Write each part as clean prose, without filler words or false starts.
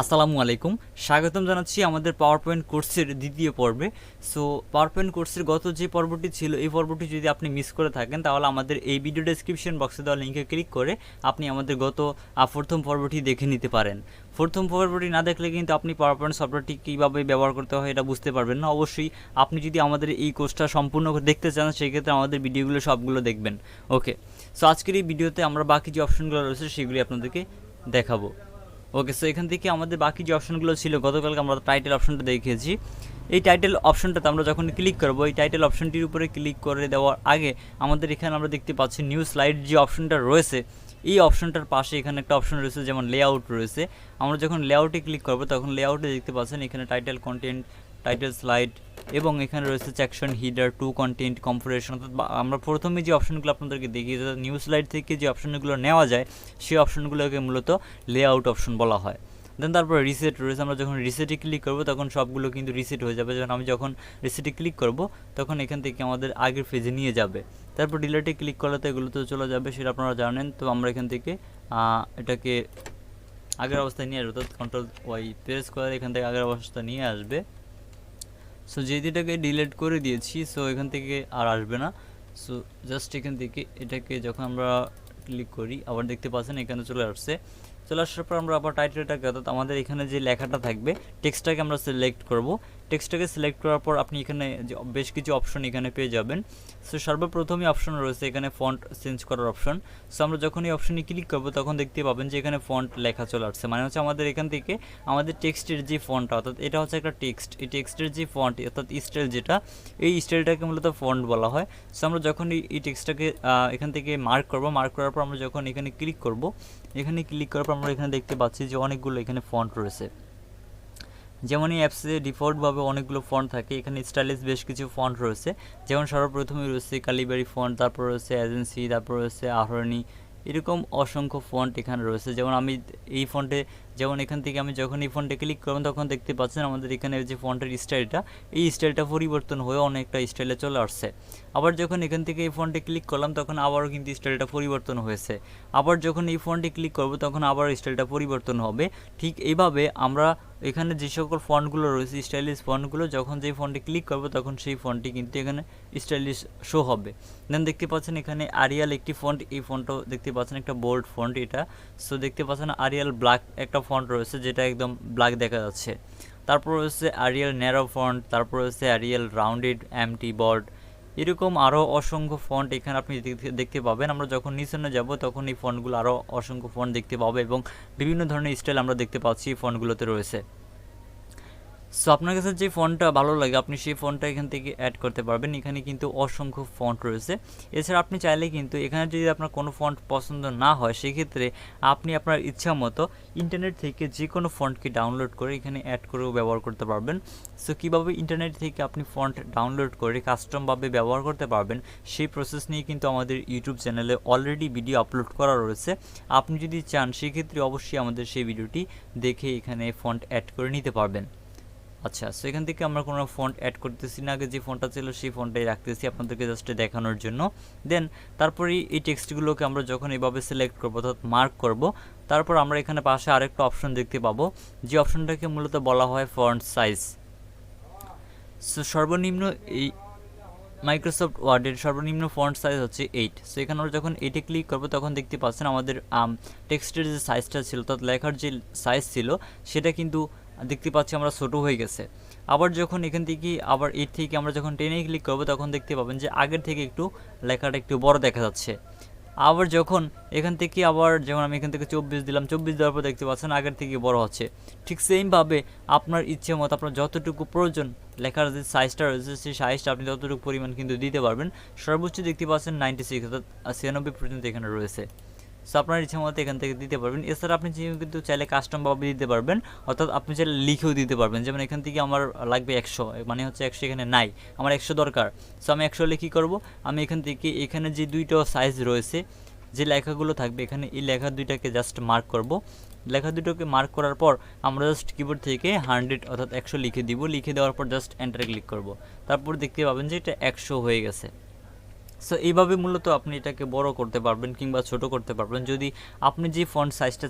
আসসালামু আলাইকুম, স্বাগতম জানাচ্ছি আমাদের পাওয়ার পয়েন্ট কোর্সের দ্বিতীয় পর্বে। সো পাওয়ার পয়েন্ট কোর্সের গত যে পর্বটি ছিল, এই পর্বটি যদি আপনি মিস করে থাকেন তাহলে আমাদের এই ভিডিও ডেসক্রিপশন বক্সে দেওয়া লিঙ্কে ক্লিক করে আপনি আমাদের গত প্রথম পর্বটি দেখে নিতে পারেন। প্রথম পর্বটি না দেখলে কিন্তু আপনি পাওয়ার পয়েন্ট সফটওয়্যারটি কীভাবে ব্যবহার করতে হয় এটা বুঝতে পারবেন না। অবশ্যই আপনি যদি আমাদের এই কোর্সটা সম্পূর্ণ দেখতে চান সেক্ষেত্রে আমাদের ভিডিওগুলো সবগুলো দেখবেন। ওকে, সো আজকের এই ভিডিওতে আমরা বাকি যে অপশনগুলো রয়েছে সেগুলি আপনাদেরকে দেখাবো। ওকে, সো এখান থেকে আমাদের বাকি যে অপশনগুলো ছিল, গতকালকে আমরা টাইটেল অপশনটা দেখিয়েছি। এই টাইটেল অপশনটাতে আমরা যখন ক্লিক করব, এই টাইটেল অপশনটির উপরে ক্লিক করে দেওয়ার আগে আমাদের এখানে আমরা দেখতে পাচ্ছি নিউ স্লাইড যে অপশনটা রয়েছে, এই অপশনটার পাশে এখানে একটা অপশন রয়েছে যেমন লেআউট রয়েছে। আমরা যখন লেআউটে ক্লিক করব তখন লেআউটে দেখতে পাচ্ছেন এখানে টাইটেল, কন্টেন্ট, টাইটেল স্লাইড এবং এখানে রয়েছে section, header, to content, configuration. আমরা প্রথমে যে অপশনগুলো আপনাদেরকে দেখিয়েছি নিউ স্লাইড থেকে যে অপশনগুলো নেওয়া যায় সেই অপশনগুলোকে মূলত লেআউট অপশন বলা হয়। দেন তারপরে রিসেট রয়েছে, আমরা যখন রিসেটে ক্লিক করব তখন সবগুলো কিন্তু রিসেট হয়ে যাবে। যখন আমি যখন রিসেটে ক্লিক করব তখন এখান থেকে আমাদের আগের পেজে নিয়ে যাবে। তারপর ডিলেটে ক্লিক করলে তো এগুলো তো চলে যাবে, সেটা আপনারা জানেন। তো আমরা এখান থেকে এটাকে আগের অবস্থায় নিয়ে আসবো, অর্থাৎ কন্ট্রোল ওয়াই প্রেস করে এখান থেকে আগের অবস্থায় নিয়ে আসবে। সো যেহেতু এটাকে ডিলিট করে দিয়েছি, সো এখান থেকে আর আসবে না। সো জাস্ট এখান থেকে এটাকে যখন আমরা ক্লিক করি আবার দেখতে পাচ্ছেন এখানে চলে আসছে। চলে আসার পর আমরা আবার টাইটেলটাকে, অর্থাৎ আমাদের এখানে যে লেখাটা থাকবে টেক্সটটাকে আমরা সিলেক্ট করব। টেক্সটটাকে সিলেক্ট করার পর আপনি এখানে বেশ কিছু অপশন এখানে পেয়ে যাবেন। সো সর্বপ্রথমই অপশন রয়েছে এখানে ফন্ট চেঞ্জ করার অপশন। সো আমরা যখন এই অপশনে ক্লিক করব তখন দেখতে পাবেন যে এখানে ফন্ট লেখা চলে আসছে, মানে হচ্ছে আমাদের এখান থেকে আমাদের টেক্সটের যে ফন্টটা, অর্থাৎ এটা হচ্ছে একটা টেক্সট, এই টেক্সটের যে ফন্ট অর্থাৎ স্টাইল যেটা, এই স্টাইলটাকে মূলত ফন্ট বলা হয়। সো আমরা যখন এই টেক্সটটাকে এখান থেকে মার্ক করব, মার্ক করার পর আমরা যখন এখানে ক্লিক করব, এখানে ক্লিক করার পর আমরা এখানে দেখতে পাচ্ছি যে অনেকগুলো এখানে ফন্ট রয়েছে। যেমন এই অ্যাপসে ডিফল্টভাবে অনেকগুলো ফন্ট থাকে, এখানে স্টাইলিশ বেশ কিছু ফন্ট রয়েছে। যেমন সর্বপ্রথমে রয়েছে কালিবারি ফন্ট, তারপর রয়েছে এজেন্সি, তারপর রয়েছে আহরণী, এরকম অসংখ্য ফন্ট এখানে রয়েছে। যেমন আমি এই ফন্টে, যেমন এখান থেকে আমি যখন এই ফন্টে ক্লিক করব তখন দেখতে পাচ্ছেন আমাদের এখানে যে ফন্টের স্টাইলটা, এই স্টাইলটা পরিবর্তন হয়ে অনেকটা স্টাইলে চলে আসছে। আবার যখন এখান থেকে এই ফন্টে ক্লিক করলাম তখন আবারও কিন্তু স্টাইলটা পরিবর্তন হয়েছে। আবার যখন এই ফন্টে ক্লিক করব তখন আবার স্টাইলটা পরিবর্তন হবে। ঠিক এইভাবে আমরা এখানে যে সকল ফন্টগুলো রয়েছে স্টাইলিশ ফন্টগুলো, যখন যেই ফন্টে ক্লিক করব তখন সেই ফন্টটি কিন্তু এখানে স্টাইলিশ শো হবে। দেন দেখতে পাচ্ছেন এখানে আরিয়াল একটি ফন্ট, এই ফন্টও দেখতে পাচ্ছেন একটা বোল্ড ফন্ট এটা। সো দেখতে পাচ্ছেন আরিয়াল ব্ল্যাক একটা ফন্ট রয়েছে যেটা একদম ব্ল্যাক দেখা যাচ্ছে। তারপর রয়েছে আরিয়াল ন্যারো ফন্ট, তারপর রয়েছে আরিয়াল রাউন্ডেড এমটি বর্ড, এরকম আরও অসংখ্য ফন্ট এখানে আপনি দেখতে পাবেন। আমরা যখন নিচে যাব তখন এই ফন্টগুলো আরও অসংখ্য ফন্ট দেখতে পাবো এবং বিভিন্ন ধরনের স্টাইল আমরা দেখতে পাচ্ছি এই ফন্টগুলোতে রয়েছে। সো আপনার কাছে যে ফন্টটা ভালো লাগে আপনি সেই ফন্টটা এখান থেকে অ্যাড করতে পারবেন। এখানে কিন্তু অসংখ্য ফন্ট রয়েছে। এছাড়া আপনি চাইলে কিন্তু এখানে যদি আপনার কোনো ফন্ট পছন্দ না হয় সেক্ষেত্রে আপনি আপনার ইচ্ছা মতো ইন্টারনেট থেকে যে কোনো ফন্টকে ডাউনলোড করে এখানে অ্যাড করেও ব্যবহার করতে পারবেন। সো কীভাবে ইন্টারনেট থেকে আপনি ফন্ট ডাউনলোড করে কাস্টমভাবে ব্যবহার করতে পারবেন সেই প্রসেস নিয়ে কিন্তু আমাদের ইউটিউব চ্যানেলে অলরেডি ভিডিও আপলোড করা রয়েছে। আপনি যদি চান সেক্ষেত্রে অবশ্যই আমাদের সেই ভিডিওটি দেখে এখানে ফন্ট অ্যাড করে নিতে পারবেন। আচ্ছা, সো এখান থেকে আমরা কোনো ফন্ট অ্যাড করতেছি না, আগে যে ফন্টটা ছিল সেই ফন্টটাই রাখতেছি আপনাদেরকে জাস্ট দেখানোর জন্য। দেন তারপরে এই টেক্সটগুলোকে আমরা যখন এইভাবে সিলেক্ট করবো অর্থাৎ মার্ক করব, তারপর আমরা এখানে পাশে আরেকটা অপশন দেখতে পাবো যে অপশনটাকে মূলত বলা হয় ফন্ট সাইজ। সো সর্বনিম্ন এই মাইক্রোসফট ওয়ার্ডের সর্বনিম্ন ফন্ট সাইজ হচ্ছে 8। সো এখানে আমরা যখন 8-এ ক্লিক করবো তখন দেখতে পাচ্ছেন আমাদের টেক্সটের যে সাইজটা ছিল অর্থাৎ লেখার যে সাইজ ছিল সেটা কিন্তু দেখতে পাচ্ছি আমরা ছোটো হয়ে গেছে। আবার যখন এখান থেকে আবার 8 থেকে আমরা যখন 10-এ ক্লিক করবো তখন দেখতে পাবেন যে আগের থেকে একটু লেখাটা একটু বড় দেখা যাচ্ছে। আবার যখন এখান থেকে আবার যেমন আমি এখান থেকে 24 দিলাম, 24 দেওয়ার পর দেখতে পাচ্ছেন আগের থেকে বড় হচ্ছে। ঠিক সেমভাবে আপনার ইচ্ছে মতো আপনার যতটুকু প্রয়োজন লেখার যে সাইজটা রয়েছে সেই সাইজটা আপনি যতটুকু পরিমাণ কিন্তু দিতে পারবেন। সর্বোচ্চ দেখতে পাচ্ছেন 96 অর্থাৎ 96 পর্যন্ত এখানে রয়েছে। সো আপনার ইচ্ছা মতো এখান থেকে দিতে পারবেন। এছাড়া আপনি কিন্তু চাইলে কাস্টমভাবে দিতে পারবেন, অর্থাৎ আপনি চাইলে লিখেও দিতে পারবেন। যেমন এখান থেকে আমার লাগবে 100, মানে হচ্ছে 100 এখানে নাই, আমার 100 দরকার। সো আমি 100 হলে কী করবো, আমি এখান থেকে এখানে যে দুইটা সাইজ রয়েছে যে লেখাগুলো থাকবে এখানে এই লেখা দুইটাকে জাস্ট মার্ক করব। লেখা দুটোকে মার্ক করার পর আমরা জাস্ট কিবোর্ড থেকে 100 অর্থাৎ 100 লিখে দিব। লিখে দেওয়ার পর জাস্ট এন্টারে ক্লিক করব। তারপর দেখতে পাবেন যে এটা 100 হয়ে গেছে। সো এইভাবে মূলত আপনি এটাকে বড় করতে পারবেন কিংবা ছোট করতে পারবেন। যদি আপনি যে ফন্ট সাইজটা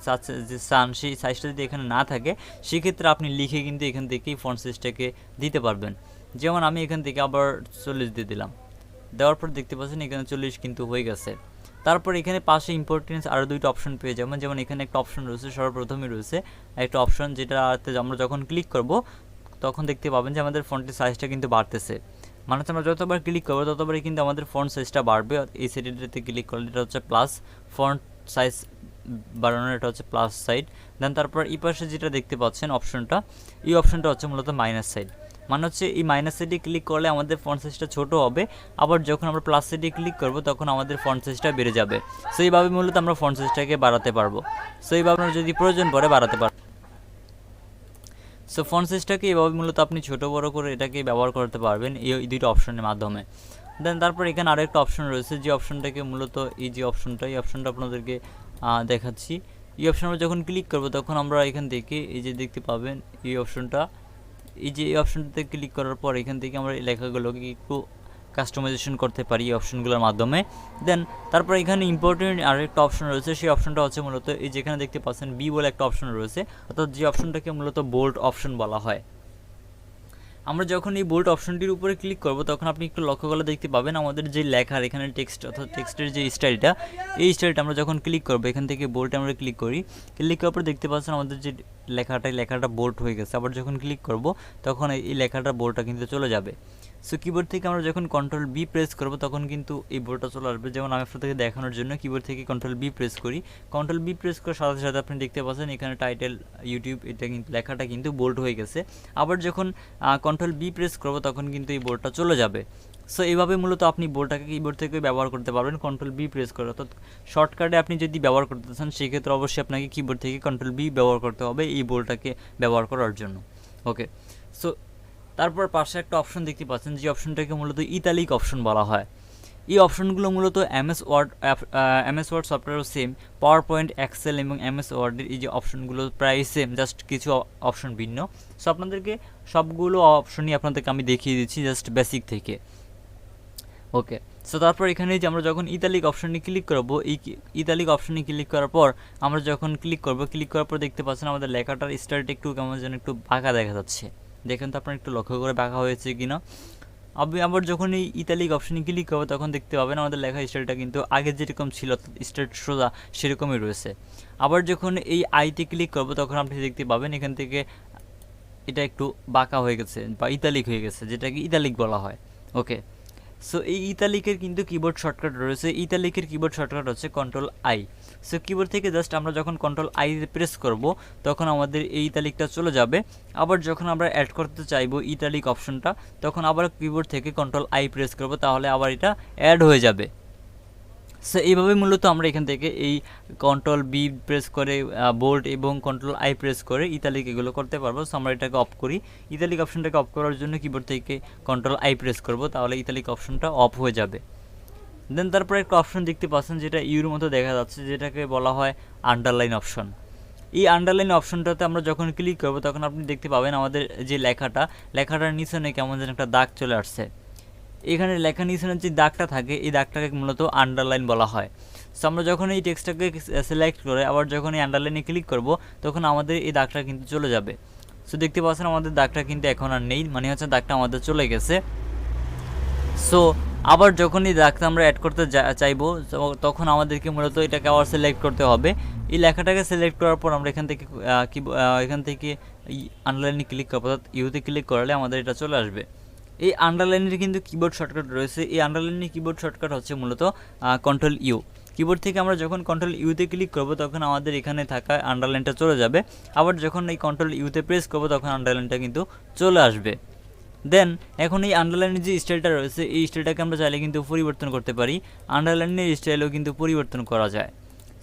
চান সেই সাইজটা যদি এখানে না থাকে সেক্ষেত্রে আপনি লিখে কিন্তু এখান থেকেই ফন্ট সাইজটাকে দিতে পারবেন। যেমন আমি এখান থেকে আবার 40 দিয়ে দিলাম, দেওয়ার পর দেখতে পাচ্ছেন এখানে 40 কিন্তু হয়ে গেছে। তারপর এখানে পাশে ইম্পর্টেন্স আরও দুইটা অপশন পেয়ে যাবেন। যেমন এখানে একটা অপশন রয়েছে, সর্বপ্রথমে রয়েছে একটা অপশন যেটাতে আমরা যখন ক্লিক করব তখন দেখতে পাবেন যে আমাদের ফন্টের সাইজটা কিন্তু বাড়তেছে। মানে হচ্ছে আমরা যতবার ক্লিক করবো ততবারই কিন্তু আমাদের ফন্ট সাইজটা বাড়বে। এই সাইডেতে ক্লিক করলে এটা হচ্ছে প্লাস ফন্ট সাইজ বাড়ানোর, এটা হচ্ছে প্লাস সাইড। দেন তারপর এই পাশে যেটা দেখতে পাচ্ছেন অপশনটা, এই অপশনটা হচ্ছে মূলত মাইনাস সাইড। মানে হচ্ছে এই মাইনাস সাইডে ক্লিক করলে আমাদের ফন্ট সাইজটা ছোট হবে, আবার যখন আমরা প্লাস সাইডে ক্লিক করব তখন আমাদের ফন্ট সাইজটা বেড়ে যাবে। সো এইভাবে মূলত আমরা ফন্ট সাইজটাকে বাড়াতে পারবো। সো এইভাবে আমরা যদি প্রয়োজন পড়ে বাড়াতে পারবো। সো ফন্ট সাইজটাকে এভাবে মূলত আপনি ছোট বড় করে এটাকে ব্যবহার করতে পারবেন এই দুইটা অপশনের মাধ্যমে। দেন তারপর এখানে আরেকটা অপশন রয়েছে, যে অপশনটাকে মূলত এই যে অপশনটা, এই অপশনটা আপনাদেরকে দেখাচ্ছি। এই অপশন আমরা যখন ক্লিক করব তখন আমরা এখান থেকে এই যে দেখতে পাবেন এই অপশনটা, এই যে এই অপশনটাতে ক্লিক করার পর এখান থেকে আমরা এই লেখাগুলোকে একটু কাস্টমাইজেশন করতে পারি এই অপশনগুলোর মাধ্যমে। দেন তারপর এখানে ইম্পর্টেন্ট আরেকটা অপশন রয়েছে, সেই অপশনটা হচ্ছে মূলত এই যেখানে দেখতে পাচ্ছেন বি বলে একটা অপশন রয়েছে, অর্থাৎ যে অপশনটাকে মূলত বোল্ড অপশন বলা হয়। আমরা যখন এই বোল্ড অপশনটির উপরে ক্লিক করব তখন আপনি একটু লক্ষ্য করলে দেখতে পাবেন আমাদের যে লেখার এখানে টেক্সট অর্থাৎ টেক্সটের যে স্টাইলটা, এই স্টাইলটা আমরা যখন ক্লিক করব এখান থেকে বোল্ডে আমরা ক্লিক করি, ক্লিক করার পর দেখতে পাচ্ছেন আমাদের যে লেখাটা বোল্ড হয়ে গেছে। আবার যখন ক্লিক করব তখন এই লেখাটা বোল্ডটা কিন্তু চলে যাবে। সো কিবোর্ড থেকে আমরা যখন কন্ট্রোল বি প্রেস করব তখন কিন্তু এই বোর্ডটা চলে আসবে। যেমন আমি আপনাদেরকে দেখানোর জন্য কিবোর্ড থেকে কন্ট্রোল বি প্রেস করি, কন্ট্রোল বি প্রেস করার সাথে সাথে আপনি দেখতে পাচ্ছেন এখানে টাইটেল ইউটিউব, এটা কিন্তু লেখাটা কিন্তু বোল্ড হয়ে গেছে। আবার যখন কন্ট্রোল বি প্রেস করব তখন কিন্তু এই বোর্ডটা চলে যাবে। সো এইভাবে মূলত আপনি বোর্ডটাকে কিবোর্ড থেকে ব্যবহার করতে পারবেন কন্ট্রোল বি প্রেস করে। অর্থাৎ শর্টকাটে আপনি যদি ব্যবহার করতে চান সেক্ষেত্রে অবশ্যই আপনাকে কিবোর্ড থেকে কন্ট্রোল বি ব্যবহার করতে হবে এই বোর্ডটাকে ব্যবহার করার জন্য। ওকে, সো তারপর পাশে একটা অপশন দেখতে পাচ্ছেন, যে অপশনটাকে মূলত ইতালিক অপশন বলা হয়। এই অপশনগুলো মূলত এমএস ওয়ার্ড সফটওয়্যারও সেম, পাওয়ার পয়েন্ট, এক্সেল এবং এমএস ওয়ার্ডের এই যে অপশনগুলো প্রায় সেম, জাস্ট কিছু অপশন ভিন্ন। সো আপনাদেরকে সবগুলো অপশনই আপনাদেরকে আমি দেখিয়ে দিচ্ছি জাস্ট বেসিক থেকে। ওকে, সো তারপর এখানে যে আমরা যখন ইতালিক অপশনে ক্লিক করব, এই ইতালিক অপশনে ক্লিক করার পর আমরা যখন ক্লিক করার পর দেখতে পাচ্ছেন আমাদের লেখাটার স্টাইলটা একটু কেমন যেন একটু বাঁকা দেখা যাচ্ছে। দেখেন তো আপনারা একটু লক্ষ্য করে বাঁকা হয়েছে কিনা। আবার যখন এই ইতালিক অপশনে ক্লিক করবো তখন দেখতে পাবেন আমাদের লেখা স্টাইলটা কিন্তু আগে যেরকম ছিল স্ট্রেট সোজা সেরকমই রয়েছে। আবার যখন এই আইতে ক্লিক করবো তখন আপনি দেখতে পাবেন এখান থেকে এটা একটু বাঁকা হয়ে গেছে বা ইতালিক হয়ে গেছে, যেটাকে ইতালিক বলা হয়। ওকে, সো এই ইতালিকের কিন্তু কিবোর্ড শর্টকাট রয়েছে। ইতালিকের কিবোর্ড শর্টকাট হচ্ছে কন্ট্রোল আই। সো কিবোর্ড থেকে জাস্ট আমরা যখন কন্ট্রোল আই প্রেস করব তখন আমাদের এই ইতালিকটা চলে যাবে। আবার যখন আমরা অ্যাড করতে চাইবো ইতালিক অপশনটা তখন আবার কিবোর্ড থেকে কন্ট্রোল আই প্রেস করব, তাহলে আবার এটা অ্যাড হয়ে যাবে। সো এইভাবে মূলত আমরা এখান থেকে এই কন্ট্রোল বি প্রেস করে বোল্ড এবং কন্ট্রোল আই প্রেস করে ইতালিক এগুলো করতে পারবো। সো আমরা এটাকে অফ করি, ইতালিক অপশনটাকে অফ করার জন্য কিবোর্ড থেকে কন্ট্রোল আই প্রেস করব, তাহলে ইতালিক অপশনটা অফ হয়ে যাবে। দেন তারপরে একটা অপশন দেখতে পাচ্ছেন যেটা ইউর মতো দেখা যাচ্ছে, যেটাকে বলা হয় আন্ডারলাইন অপশন। এই আন্ডারলাইন অপশনটাতে আমরা যখন ক্লিক করব তখন আপনি দেখতে পাবেন আমাদের যে লেখাটার নিচনে কেমন যেন একটা দাগ চলে আসছে। এখানে লেখা নিচনের যে দাগটা থাকে এই দাগটাকে মূলত আন্ডারলাইন বলা হয়। সো আমরা যখন এই টেক্সটটাকে সিলেক্ট করে আবার যখন এই আন্ডারলাইনে ক্লিক করব তখন আমাদের এই দাগটা কিন্তু চলে যাবে। সো দেখতে পাচ্ছেন আমাদের দাগটা কিন্তু এখন আর নেই, মানে হচ্ছে দাগটা আমাদের চলে গেছে। সো আবার যখন এই দাগটা আমরা অ্যাড করতে চাইবো তখন আমাদেরকে মূলত এটাকে আবার সিলেক্ট করতে হবে। এই লেখাটাকে সিলেক্ট করার পর আমরা এখান থেকে আন্ডারলাইনে ক্লিক করবো, অর্থাৎ ইউতে ক্লিক করলে আমাদের এটা চলে আসবে। এই আন্ডারলাইনের কিন্তু কিবোর্ড শর্টকাট রয়েছে। এই আন্ডারলাইনের কিবোর্ড শর্টকাট হচ্ছে মূলত কন্ট্রোল ইউ। কিবোর্ড থেকে আমরা যখন কন্ট্রোল ইউতে ক্লিক করব তখন আমাদের এখানে থাকা আন্ডারলাইনটা চলে যাবে। আবার যখন এই কন্ট্রোল ইউতে প্রেস করব তখন আন্ডারলাইনটা কিন্তু চলে আসবে। দেন এখন এই আন্ডারলাইনের যে স্টাইলটা রয়েছে এই স্টাইলটাকে আমরা চাইলে কিন্তু পরিবর্তন করতে পারি। আন্ডারলাইনের স্টাইলও কিন্তু পরিবর্তন করা যায়।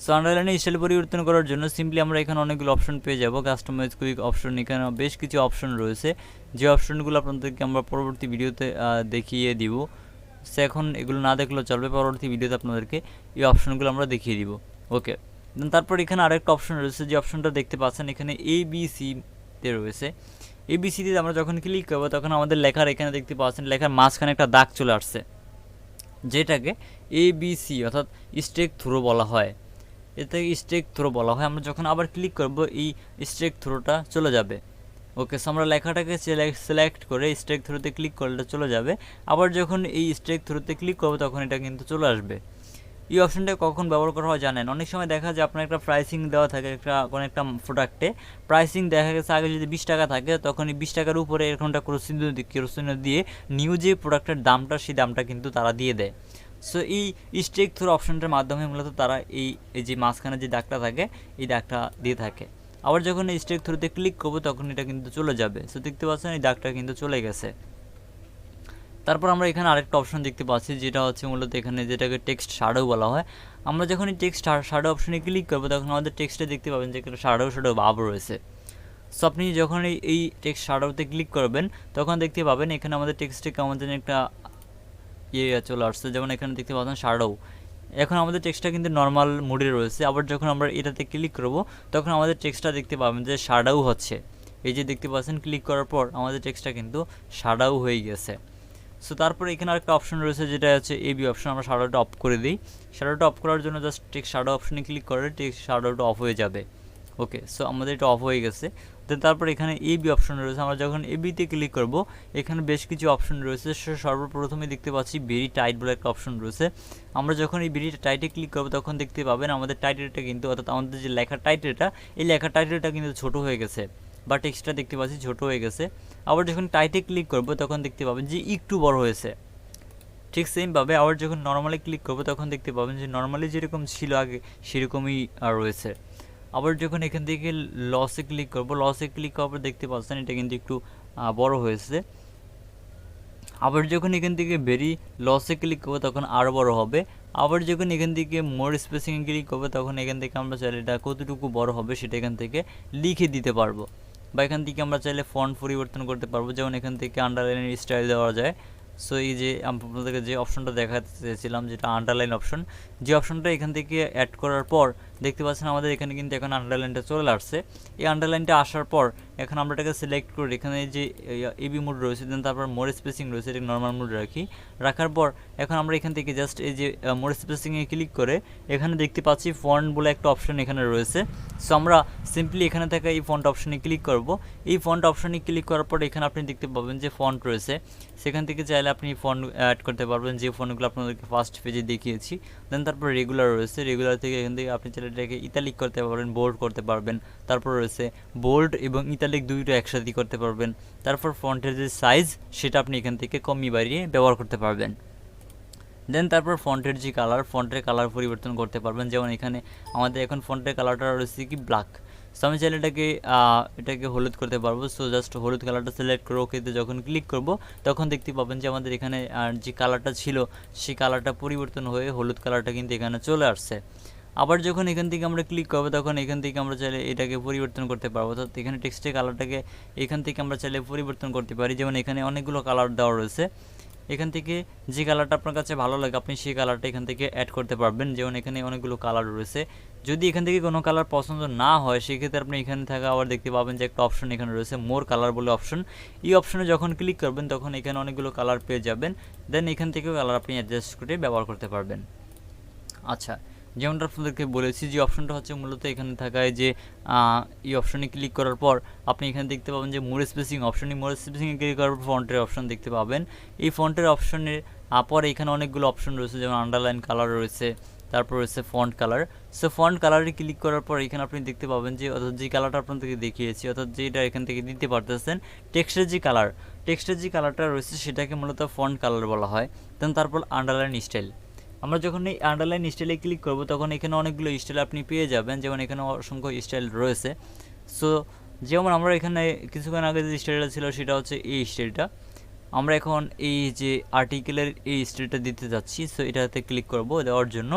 সো আন্ডারলাইনের স্টাইল পরিবর্তন করার জন্য সিম্পলি আমরা এখানে অনেকগুলো অপশন পেয়ে যাব, কাস্টমাইজ কুইক অপশন, এখানে বেশ কিছু অপশন রয়েছে যে অপশনগুলো আপনাদেরকে আমরা পরবর্তী ভিডিওতে দেখিয়ে দিব। সো এখন এগুলো না দেখলেও চলবে, পরবর্তী ভিডিওতে আপনাদেরকে এই অপশনগুলো আমরা দেখিয়ে দিব। ওকে, তারপর এখানে আরেকটা অপশন রয়েছে, যে অপশনটা দেখতে পাচ্ছেন এখানে ABC-তে রয়েছে। ABC-তে আমরা যখন ক্লিক করবো তখন আমাদের লেখার এখানে দেখতে পাচ্ছেন লেখার মাঝখানে একটা দাগ চলে আসছে। যেটাকে ABC অর্থাৎ স্ট্রেক থ্রো বলা হয়। এটাকে স্ট্রেক থ্রো বলা হয়। আমরা যখন আবার ক্লিক করব এই স্ট্রেক থ্রোটা চলে যাবে। ওকে, সো আমরা লেখাটাকে সিলেক্ট করে স্ট্রেক থ্রোতে ক্লিক করলে চলে যাবে। আবার যখন এই স্ট্রেক থ্রোতে ক্লিক করব তখন এটা কিন্তু চলে আসবে। এই অপশনটা কখন ব্যবহার করা হয় জানেন? অনেক সময় দেখা যায় আপনার একটা প্রাইসিং দেওয়া থাকে কোনো একটা প্রোডাক্টে, প্রাইসিং দেখা গেছে আগে যদি 20 টাকা থাকে তখন এই 20 টাকার উপরে এরকমটা কেরোসিন দিয়ে নিউ যে প্রোডাক্টের দামটা সেই দামটা কিন্তু তারা দিয়ে দেয়। সো এই স্ট্রেক থ্রো অপশনটার মাধ্যমে মূলত তারা এই যে মাঝখানে যে দাগটা থাকে এই দাগটা দিয়ে থাকে। আবার যখন এই স্ট্রেক থ্রোতে ক্লিক করবো তখন এটা কিন্তু চলে যাবে। সো দেখতে পাচ্ছেন এই দাগটা কিন্তু চলে গেছে। তারপর আমরা এখানে আরেকটা অপশন দেখতে পাচ্ছি যেটা হচ্ছে মূলত এখানে যেটাকে টেক্সট শ্যাডো বলা হয়। আমরা যখন এই টেক্সট শ্যাডো অপশনে ক্লিক করবো তখন আমাদের টেক্সটে দেখতে পাবেন যে একটা শ্যাডো ভাব রয়েছে। সো আপনি যখন এই টেক্সট শ্যাডোতে ক্লিক করবেন তখন দেখতে পাবেন এখানে আমাদের টেক্সটে কেমন যেন একটা চলে আসছে, যেমন এখানে দেখতে পাচ্ছেন শ্যাডো। এখন আমাদের টেক্সটটা কিন্তু নর্মাল মোডে রয়েছে। আবার যখন আমরা এটাতে ক্লিক করব তখন আমাদের টেক্সটটা দেখতে পাবেন যে শ্যাডো হচ্ছে। এই যে দেখতে পাচ্ছেন ক্লিক করার পর আমাদের টেক্সটটা কিন্তু শ্যাডো হয়ে গেছে। সো তারপরে এখানে আরেকটা অপশন রয়েছে যেটা হচ্ছে এবি অপশন। আমরা শ্যাডোটা অফ করে দিই। শ্যাডোটা অফ করার জন্য জাস্ট টেক্সট শ্যাডো অপশনে ক্লিক করে টেক্সট শ্যাডোটা অফ হয়ে যাবে। ওকে, সো আমাদের এটা অফ হয়ে গেছে। দেন তারপর এখানে এবি অপশন রয়েছে। আমরা যখন এবিতে ক্লিক করব এখানে বেশ কিছু অপশন রয়েছে। সর্বপ্রথমে দেখতে পাচ্ছি ভেরি টাইট বলে একটা অপশন রয়েছে। আমরা যখন এই ভেরি টাইটে ক্লিক করব তখন দেখতে পাবেন আমাদের টাইটেলটা কিন্তু অর্থাৎ আমাদের যে লেখার টাইটেলটা এই লেখার টাইটেলটা কিন্তু ছোট হয়ে গেছে বা টেক্সটটা দেখতে পাচ্ছি ছোট হয়ে গেছে। আবার যখন টাইটে ক্লিক করব তখন দেখতে পাবেন যে একটু বড় হয়েছে। ঠিক সেমভাবে আবার যখন নর্মালি ক্লিক করব তখন দেখতে পাবেন যে নর্মালি যেরকম ছিল আগে সেরকমই রয়েছে। আবার যখন এখান থেকে লসে ক্লিক করব, লসে ক্লিক করার পর দেখতে পাচ্ছেন এটা কিন্তু একটু বড় হয়েছে। আবার যখন এখান থেকে ভেরি লসে ক্লিক করবো তখন আরও বড় হবে। আবার যখন এখান থেকে মোর স্পেসিংয়ে ক্লিক করবো তখন এখান থেকে আমরা চাইলে এটা কতটুকু বড় হবে সেটা এখান থেকে লিখে দিতে পারবো, বা এখান থেকে আমরা চাইলে ফন্ট পরিবর্তন করতে পারবো। যেমন এখান থেকে আন্ডারলাইনের স্টাইল দেওয়া যায়। সো এই যে আপনাদেরকে যে অপশনটা দেখাতে চেয়েছিলাম যেটা আন্ডারলাইন অপশন, যে অপশনটা এখান থেকে অ্যাড করার পর দেখতে পাচ্ছেন আমাদের এখানে কিন্তু এখন আন্ডারলাইনটা চলে আসছে। এই আন্ডারলাইনটা আসার পর এখন আমরা এটাকে সিলেক্ট করে এখানে যে এবি মোড রয়েছে দেন তারপর মোর স্পেসিং রয়েছে এটা নর্মাল মোড রাখার পর এখন আমরা এখান থেকে জাস্ট এই যে মোর স্পেসিংয়ে ক্লিক করে এখানে দেখতে পাচ্ছি ফন্ট বলে একটা অপশন এখানে রয়েছে। সো আমরা সিম্পলি এখানে থাকা এই ফন্ট অপশনে ক্লিক করব। এই ফন্ট অপশনে ক্লিক করার পর এখানে আপনি দেখতে পাবেন যে ফন্ট রয়েছে, সেখান থেকে চাইলে আপনি ফন্ট অ্যাড করতে পারবেন যে ফন্টগুলো আপনাদেরকে ফার্স্ট পেজে দেখিয়েছি। দেন তারপর রেগুলার রয়েছে, রেগুলার থেকে এখান থেকে আপনি চাইলে এটাকে ইতালিক করতে পারবেন, বোল্ড করতে পারবেন। তারপর রয়েছে বোল্ড এবং ইতালিক দুইটা একসাথে করতে পারবেন। তারপর ফন্টের যে সাইজ সেটা আপনি এখান থেকে কমিয়ে বাড়িয়ে ব্যবহার করতে পারবেন। দেন তারপর ফন্টের যে কালার, ফন্টের কালার পরিবর্তন করতে পারবেন। যেমন এখানে আমাদের এখন ফন্টের কালারটা রয়েছে কি ব্ল্যাক। সো আমি চাইলে এটাকে হলুদ করতে পারবো। সো জাস্ট হলুদ কালারটা সিলেক্ট করে ওকেতে যখন ক্লিক করব তখন দেখতে পাবেন যে আমাদের এখানে যে কালারটা ছিল সেই কালারটা পরিবর্তন হয়ে হলুদ কালারটা কিন্তু এখানে চলে আসছে। আবার যখন এখান থেকে আমরা ক্লিক করবো তখন এখান থেকে আমরা চাইলে এটাকে পরিবর্তন করতে পারবো। অর্থাৎ এখানে টেক্সটের কালারটাকে এখান থেকে আমরা চাইলে পরিবর্তন করতে পারি। যেমন এখানে অনেকগুলো কালার দেওয়া রয়েছে, এখান থেকে যে কালারটা আপনার কাছে ভালো লাগে আপনি সেই কালারটা এখান থেকে অ্যাড করতে পারবেন। যেমন এখানে অনেকগুলো কালার রয়েছে, যদি এখান থেকে কোনো কালার পছন্দ না হয় সেক্ষেত্রে আপনি এখানে থাকা আবার দেখতে পাবেন যে একটা অপশন এখানে রয়েছে মোর কালার বলে অপশন। এই অপশনে যখন ক্লিক করবেন তখন এখানে অনেকগুলো কালার পেয়ে যাবেন। দেন এখান থেকেও কালার আপনি অ্যাডজাস্ট করে ব্যবহার করতে পারবেন। আচ্ছা, যেমনটা আপনাদেরকে বলেছি যে অপশনটা হচ্ছে মূলত এখানে থাকায় যে এই অপশনে ক্লিক করার পর আপনি এখানে দেখতে পাবেন যে মোর স্পেসিং অপশনে ক্লিক করার পর ফন্টের অপশন দেখতে পাবেন। এই ফন্টের অপশনের পরে এখানে অনেকগুলো অপশন রয়েছে, যেমন আন্ডারলাইন কালার রয়েছে, তারপর রয়েছে ফন্ট কালার। সো ফন্ট কালারে ক্লিক করার পর এখানে আপনি দেখতে পাবেন যে অর্থাৎ যে কালারটা আপনাদেরকে দেখিয়েছি অর্থাৎ যেটা এখান থেকে দিতে পারতেছেন টেক্সটের যে কালারটা রয়েছে সেটাকে মূলত ফন্ট কালার বলা হয়। দেন তারপর আন্ডারলাইন স্টাইল, আমরা যখন এই আন্ডারলাইন স্টাইলে ক্লিক করব তখন এখানে অনেকগুলো স্টাইল আপনি পেয়ে যাবেন। যেমন এখানে অসংখ্য স্টাইল রয়েছে। সো যেমন আমরা এখানে কিছুক্ষণ আগে যে স্টাইলটা ছিল সেটা হচ্ছে এই স্টাইলটা। আমরা এখন এই যে আর্টিকেলের এই স্টাইলটা দিতে যাচ্ছি। সো এটাতে ক্লিক করব, দেওয়ার জন্য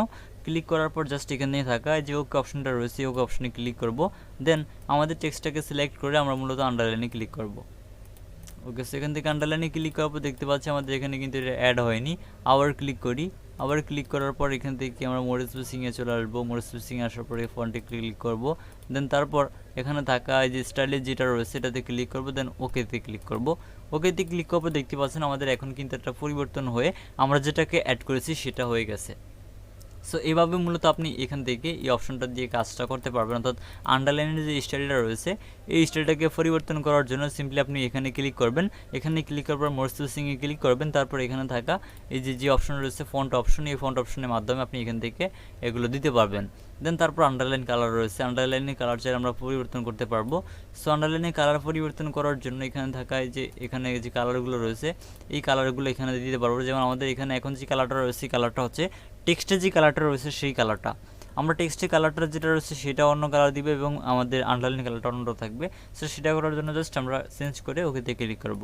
ক্লিক করার পর জাস্ট এখানে থাকা যে ওকে অপশনটা রয়েছে ওকে অপশনে ক্লিক করব। দেন আমাদের টেক্সটটাকে সিলেক্ট করে আমরা মূলত আন্ডারলাইনে ক্লিক করব। ওকে, সেখান থেকে আন্ডারলাইনে ক্লিক করার পর দেখতে পাচ্ছি আমাদের এখানে কিন্তু এটা অ্যাড হয়নি। আবার ক্লিক করি, আবার ক্লিক করার পর এখান থেকে আমরা মোর স্পেসিংয়ে চলে আসবো। মোর স্পেসিংয়ে আসার পরে ফন্টে ক্লিক করব। দেন তারপর এখানে থাকা এই যে স্টাইলে যেটা রয়েছে এটাতে ক্লিক করব, দেন ওকেতে ক্লিক করব। ওকেতে ক্লিক করব, দেখতে পাচ্ছেন আমাদের এখন কিন্তু একটা পরিবর্তন হয়ে আমরা যেটাকে অ্যাড করেছি সেটা হয়ে গেছে। সো এভাবে মূলত আপনি এখান থেকে এই অপশনটা দিয়ে কাজটা করতে পারবেন, অর্থাৎ আন্ডারলাইনের যে স্টাইলটা রয়েছে এই স্টাইলটাকে পরিবর্তন করার জন্য সিম্পলি আপনি এখানে ক্লিক করবেন। এখানে ক্লিক করার পর মোর স্পেসিংয়ে ক্লিক করবেন, তারপর এখানে থাকা এই যে অপশন রয়েছে ফন্ট অপশন, এই ফন্ট অপশনের মাধ্যমে আপনি এখান থেকে এগুলো দিতে পারবেন। দেন তারপর আন্ডারলাইন কালার রয়েছে, আন্ডারলাইনের কালার চাইলে আমরা পরিবর্তন করতে পারবো। সো আন্ডারলাইনের কালার পরিবর্তন করার জন্য এখানে থাকা এই যে এখানে যে কালারগুলো রয়েছে এই কালারগুলো এখানে দিতে পারবো। যেমন আমাদের এখানে এখন যে কালারটা রয়েছে কালারটা হচ্ছে টেক্সটে যে কালারটা রয়েছে সেই কালারটা, আমরা টেক্সটে কালারটা যেটা রয়েছে সেটা অন্য কালার দিবে এবং আমাদের আন্ডারলাইন কালারটা অন্য থাকবে। সো সেটা করার জন্য জাস্ট আমরা চেঞ্জ করে ওকেতে ক্লিক করব।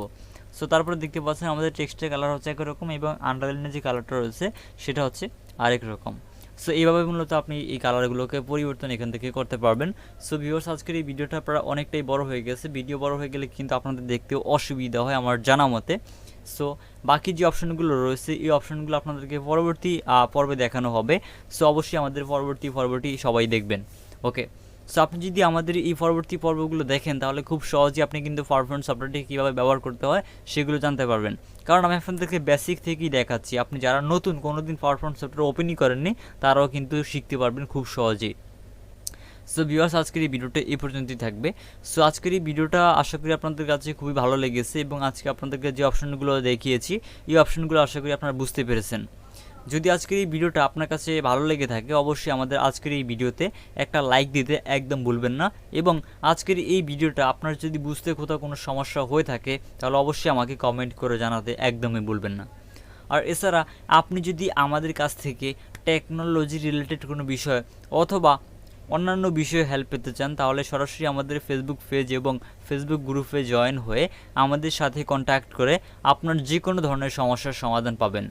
সো তারপরে দেখতে পাচ্ছেন আমাদের টেক্সটের কালার হচ্ছে একরকম এবং আন্ডারলাইনের যে কালারটা রয়েছে সেটা হচ্ছে আরেক রকম। সো এইভাবে মূলত আপনি এই কালারগুলোকে পরিবর্তন এখান থেকে করতে পারবেন। সো ভিউয়ার্স, আজকের এই ভিডিওটা আপনারা অনেকটাই বড় হয়ে গেছে, ভিডিও বড় হয়ে গেলে কিন্তু আপনাদের দেখতেও অসুবিধা হয় আমার জানা মতে। সো বাকি যে অপশনগুলো রয়েছে এই অপশনগুলো আপনাদেরকে পরবর্তী পর্বে দেখানো হবে। সো অবশ্যই আমাদের পরবর্তী সবাই দেখবেন। ওকে, সো আপনি যদি আমাদের এই পরবর্তী পর্বগুলো দেখেন তাহলে খুব সহজেই আপনি কিন্তু পাওয়ারপয়েন্ট সফটওয়্যারটি কীভাবে ব্যবহার করতে হয় সেগুলো জানতে পারবেন। কারণ আমি আপনাদেরকে বেসিক থেকেই দেখাচ্ছি, আপনি যারা নতুন কোনোদিন পাওয়ারপয়েন্ট সফটওয়্যার ওপেনই করেননি তারাও কিন্তু শিখতে পারবেন খুব সহজেই। সো ভিউয়ার্স, আজকের এই ভিডিওটা এই পর্যন্তই থাকবে। সো আজকের এই ভিডিওটা আশা করি আপনাদের কাছে খুবই ভালো লেগেছে এবং আজকে আপনাদেরকে যে অপশনগুলো দেখিয়েছি এই অপশনগুলো আশা করি আপনারা বুঝতে পেরেছেন। যদি আজকের এই ভিডিওটা আপনার কাছে ভালো লেগে থাকে অবশ্যই আমাদের আজকের এই ভিডিওতে একটা লাইক দিতে একদম ভুলবেন না, এবং আজকের এই ভিডিওটা আপনার যদি বুঝতে কোথাও কোনো সমস্যা হয়ে থাকে তাহলে অবশ্যই আমাকে কমেন্ট করে জানাতে একদমই ভুলবেন না। আর এছাড়া আপনি যদি আমাদের কাছ থেকে টেকনোলজি রিলেটেড কোনো বিষয় অথবা অন্যান্য বিষয়ে হেল্প পেতে চান তাহলে সরাসরি আমাদের ফেসবুক পেজ এবং ফেসবুক গ্রুপে জয়েন হয়ে আমাদের সাথে কন্ট্যাক্ট করে আপনার যে কোনো ধরনের সমস্যার সমাধান পাবেন।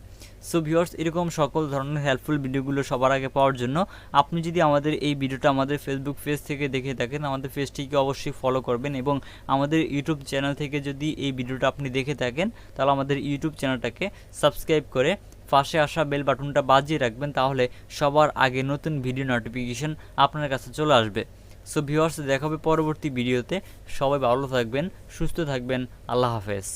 সো ভিউয়ার্স, এরকম সকল ধরনের হেল্পফুল ভিডিওগুলো সবার আগে পাওয়ার জন্য আপনি যদি আমাদের এই ভিডিওটা আমাদের ফেসবুক পেজ থেকে দেখে থাকেন আমাদের পেজটিকে অবশ্যই ফলো করবেন, এবং আমাদের ইউটিউব চ্যানেল থেকে যদি এই ভিডিওটা আপনি দেখে থাকেন তাহলে আমাদের ইউটিউব চ্যানেলটাকে সাবস্ক্রাইব করে পাশে আসা বেল বাটনটা বাজিয়ে রাখবেন, তাহলে সবার আগে নতুন ভিডিও নোটিফিকেশন আপনার কাছে চলে আসবে। সো ভিউয়ার্স, দেখা হবে পরবর্তী ভিডিওতে। সবাই ভালো থাকবেন, সুস্থ থাকবেন, আল্লাহ হাফেজ।